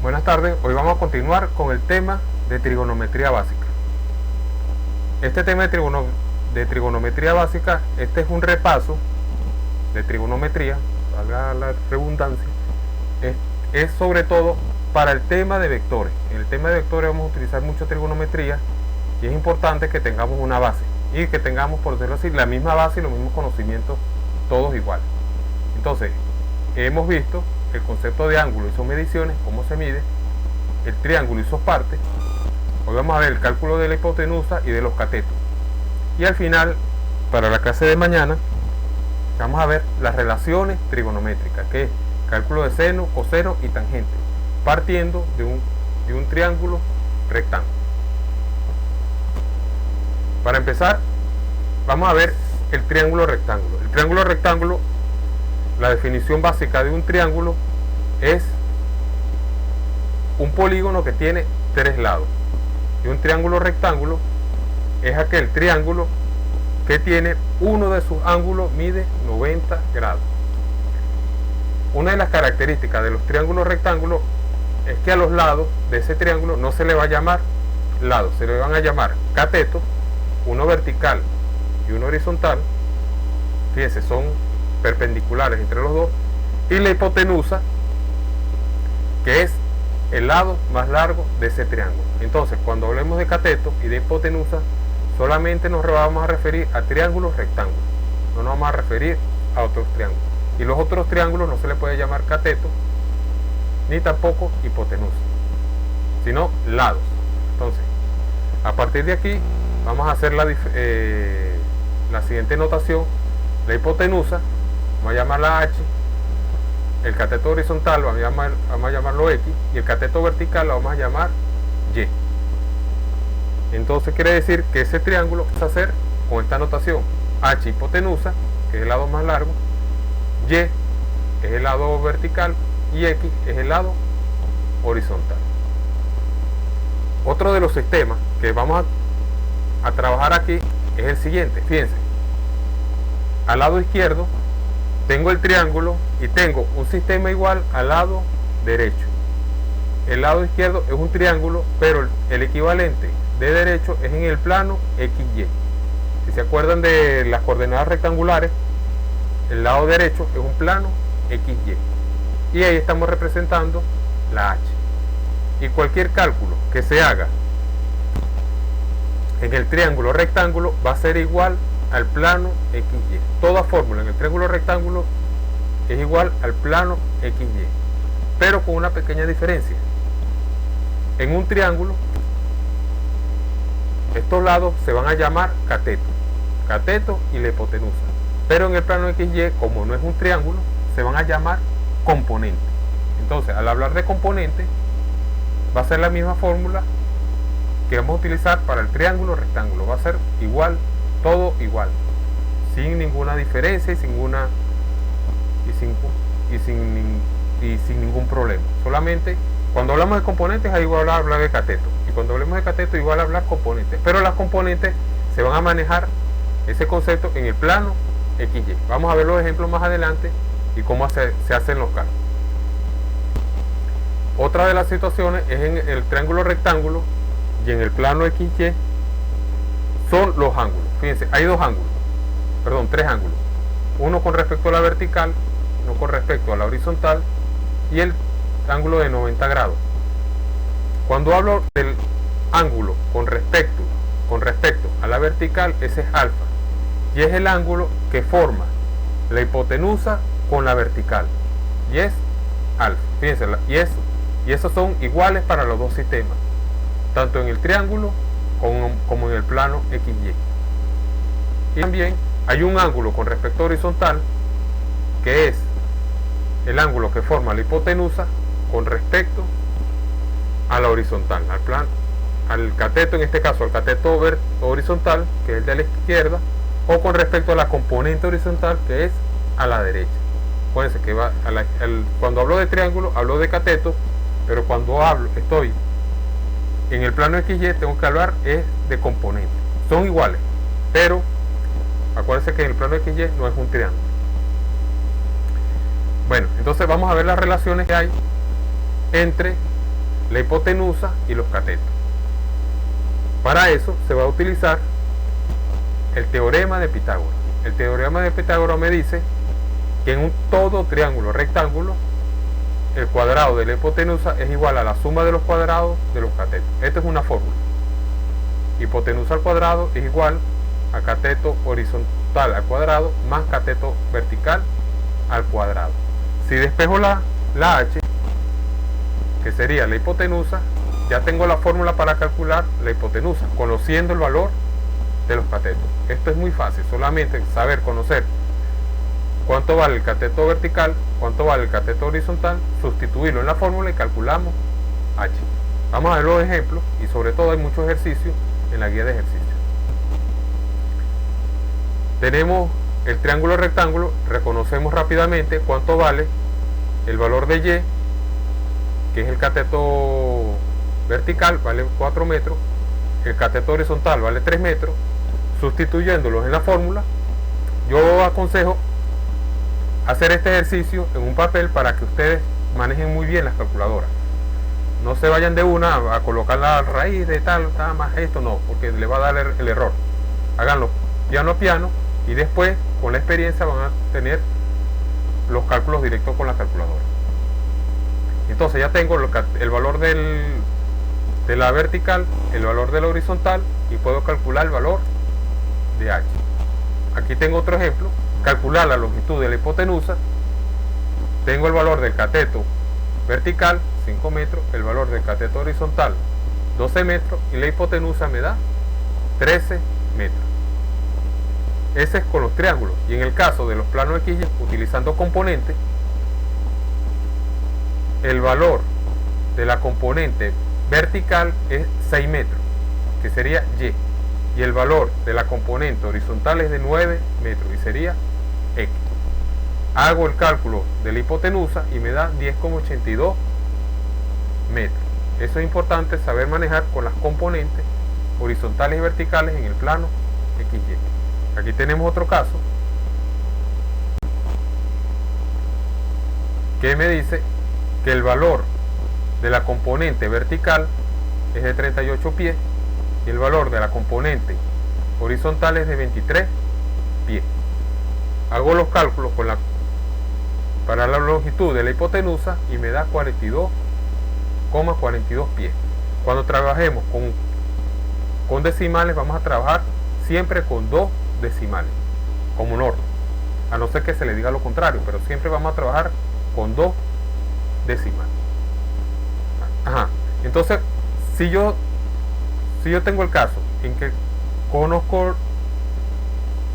Buenas tardes, hoy vamos a continuar con el tema de trigonometría básica. Este tema de trigonometría básica, este es un repaso de trigonometría, valga la redundancia, es sobre todo para el tema de vectores. En el tema de vectores vamos a utilizar mucho trigonometría y es importante que tengamos una base y que tengamos, por decirlo así, la misma base y los mismos conocimientos todos iguales. Entonces, hemos visto el concepto de ángulo y sus mediciones, cómo se mide, el triángulo y sus partes. Hoy vamos a ver el cálculo de la hipotenusa y de los catetos. Y al final, para la clase de mañana, vamos a ver las relaciones trigonométricas, que es cálculo de seno, coseno y tangente, partiendo de un triángulo rectángulo. Para empezar, vamos a ver el triángulo rectángulo. El triángulo rectángulo, la definición básica de un triángulo es un polígono que tiene tres lados. Y un triángulo rectángulo es aquel triángulo que tiene uno de sus ángulos mide 90 grados. Una de las características de los triángulos rectángulos es que a los lados de ese triángulo no se le va a llamar lados, se le van a llamar catetos, uno vertical y uno horizontal. Fíjense, son perpendiculares entre los dos, y la hipotenusa, que es el lado más largo de ese triángulo. Entonces, cuando hablemos de cateto y de hipotenusa, solamente nos vamos a referir a triángulos rectángulos, no nos vamos a referir a otros triángulos. Y los otros triángulos no se le puede llamar cateto ni tampoco hipotenusa, sino lados. Entonces, a partir de aquí vamos a hacer la siguiente notación. La hipotenusa vamos a llamarla H, el cateto horizontal vamos a llamarlo X y el cateto vertical lo vamos a llamar Y. Entonces quiere decir que ese triángulo vamos a hacer con esta notación: H hipotenusa, que es el lado más largo, Y es el lado vertical y X es el lado horizontal. Otro de los sistemas que vamos a trabajar aquí es el siguiente. Fíjense, al lado izquierdo tengo el triángulo y tengo un sistema igual al lado derecho. El lado izquierdo es un triángulo, pero el equivalente de derecho es en el plano XY. Si se acuerdan de las coordenadas rectangulares, el lado derecho es un plano XY. Y ahí estamos representando la H. Y cualquier cálculo que se haga en el triángulo rectángulo va a ser igual al plano XY. Toda fórmula en el triángulo rectángulo es igual al plano XY, pero con una pequeña diferencia. En un triángulo, estos lados se van a llamar cateto y la hipotenusa, pero en el plano XY, como no es un triángulo, se van a llamar componente. Entonces, al hablar de componente, va a ser la misma fórmula que vamos a utilizar para el triángulo rectángulo. Va a ser igual, todo igual, sin ninguna diferencia y sin ningún problema. Solamente cuando hablamos de componentes ahí igual a hablar de cateto, y cuando hablemos de cateto igual a hablar componentes, pero las componentes se van a manejar ese concepto en el plano XY. Vamos a ver los ejemplos más adelante y cómo se hacen los cálculos. Otra de las situaciones es en el triángulo rectángulo y en el plano XY son los ángulos. Fíjense, hay tres ángulos. Uno con respecto a la vertical, uno con respecto a la horizontal y el ángulo de 90 grados. Cuando hablo del ángulo con respecto a la vertical, ese es alfa. Y es el ángulo que forma la hipotenusa con la vertical. Y es alfa. Fíjense, y esos son iguales para los dos sistemas, tanto en el triángulo como en el plano XY. Y también hay un ángulo con respecto horizontal, que es el ángulo que forma la hipotenusa con respecto a la horizontal, al cateto, en este caso al cateto horizontal, que es el de la izquierda, o con respecto a la componente horizontal, que es a la derecha. Acuérdense que cuando hablo de triángulo hablo de cateto, pero cuando estoy en el plano XY tengo que hablar es de componente. Son iguales, pero acuérdense que en el plano XY no es un triángulo. Bueno, entonces vamos a ver las relaciones que hay entre la hipotenusa y los catetos. Para eso se va a utilizar el teorema de Pitágoras. El teorema de Pitágoras me dice que en un todo triángulo rectángulo el cuadrado de la hipotenusa es igual a la suma de los cuadrados de los catetos. Esta es una fórmula. Hipotenusa al cuadrado es igual a cateto horizontal al cuadrado más cateto vertical al cuadrado. Si despejo la h, que sería la hipotenusa, ya tengo la fórmula para calcular la hipotenusa, conociendo el valor de los catetos. Esto es muy fácil, solamente saber conocer cuánto vale el cateto vertical, cuánto vale el cateto horizontal, sustituirlo en la fórmula y calculamos h. Vamos a ver los ejemplos y sobre todo hay muchos ejercicios en la guía de ejercicios. Tenemos el triángulo rectángulo, reconocemos rápidamente cuánto vale el valor de y, que es el cateto vertical, vale 4 metros, el cateto horizontal vale 3 metros. Sustituyéndolos en la fórmula, yo aconsejo hacer este ejercicio en un papel para que ustedes manejen muy bien las calculadoras. No se vayan de una a colocar la raíz de tal, más esto, no, porque le va a dar el error. Háganlo piano a piano y después, con la experiencia, van a tener los cálculos directos con la calculadora. Entonces ya tengo el valor de la vertical, el valor de la horizontal y puedo calcular el valor de h. Aquí tengo otro ejemplo, calcular la longitud de la hipotenusa. Tengo el valor del cateto vertical, 5 metros, el valor del cateto horizontal, 12 metros, y la hipotenusa me da 13 metros. Ese es con los triángulos. Y en el caso de los planos XY, utilizando componentes, el valor de la componente vertical es 6 metros, que sería y. Y el valor de la componente horizontal es de 9 metros y sería x. Hago el cálculo de la hipotenusa y me da 10,82 metros. Eso es importante saber manejar con las componentes horizontales y verticales en el plano XY. Aquí tenemos otro caso que me dice que el valor de la componente vertical es de 38 pies y el valor de la componente horizontal es de 23 pies. Hago los cálculos para la longitud de la hipotenusa y me da 42,42 pies. Cuando trabajemos con decimales, vamos a trabajar siempre con 2 decimales como norma, a no ser que se le diga lo contrario, pero siempre vamos a trabajar con 2 decimales. Entonces, si yo tengo el caso en que conozco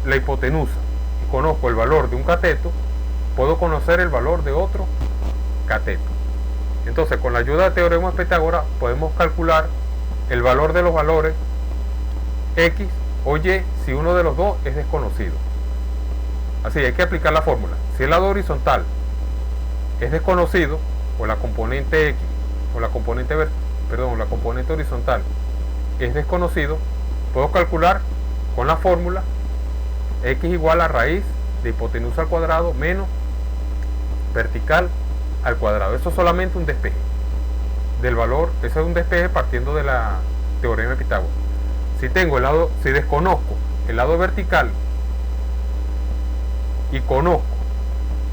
la hipotenusa y conozco el valor de un cateto, puedo conocer el valor de otro cateto. Entonces, con la ayuda del teorema de Pitágoras podemos calcular el valor de los valores x o y si uno de los dos es desconocido. Así, hay que aplicar la fórmula. Si el lado horizontal es desconocido, o la componente x o la componente horizontal es desconocido, puedo calcular con la fórmula x igual a raíz de hipotenusa al cuadrado menos vertical al cuadrado. Eso es solamente un despeje del valor. Eso es un despeje partiendo de la teorema de Pitágoras. Si desconozco el lado vertical y conozco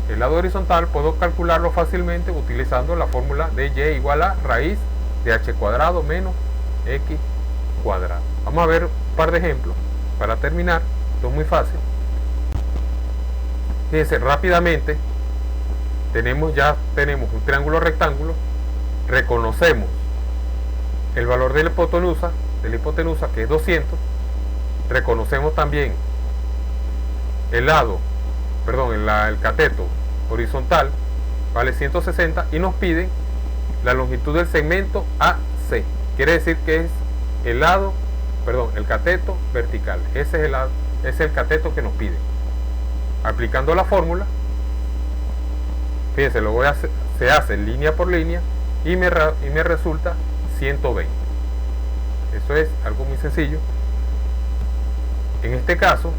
el lado horizontal, puedo calcularlo fácilmente utilizando la fórmula de y igual a raíz de h cuadrado menos x cuadrado. Vamos a ver un par de ejemplos para terminar. Esto es muy fácil. Fíjense, rápidamente tenemos un triángulo rectángulo. Reconocemos el valor de la hipotenusa que es 200. Reconocemos también el cateto horizontal vale 160 y nos piden la longitud del segmento AC. Quiere decir que es el cateto vertical. Ese es el cateto que nos piden. Aplicando la fórmula, fíjense, se hace línea por línea y me resulta 120. Eso es algo muy sencillo. En este caso,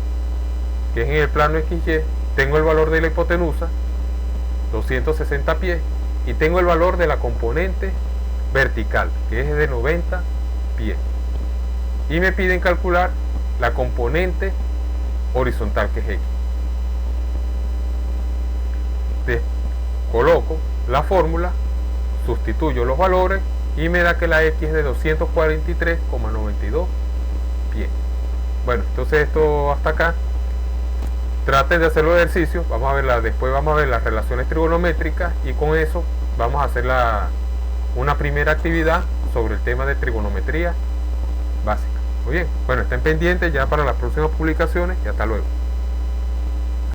que es en el plano XY, tengo el valor de la hipotenusa, 260 pies, y tengo el valor de la componente vertical, que es de 90 pies. Y me piden calcular la componente horizontal, que es X. Coloco la fórmula, sustituyo los valores y me da que la X es de 243,92 pies. Bueno, entonces esto hasta acá. Traten de hacer los ejercicios, después vamos a ver las relaciones trigonométricas y con eso vamos a hacer una primera actividad sobre el tema de trigonometría básica. Muy bien, bueno, estén pendientes ya para las próximas publicaciones y hasta luego.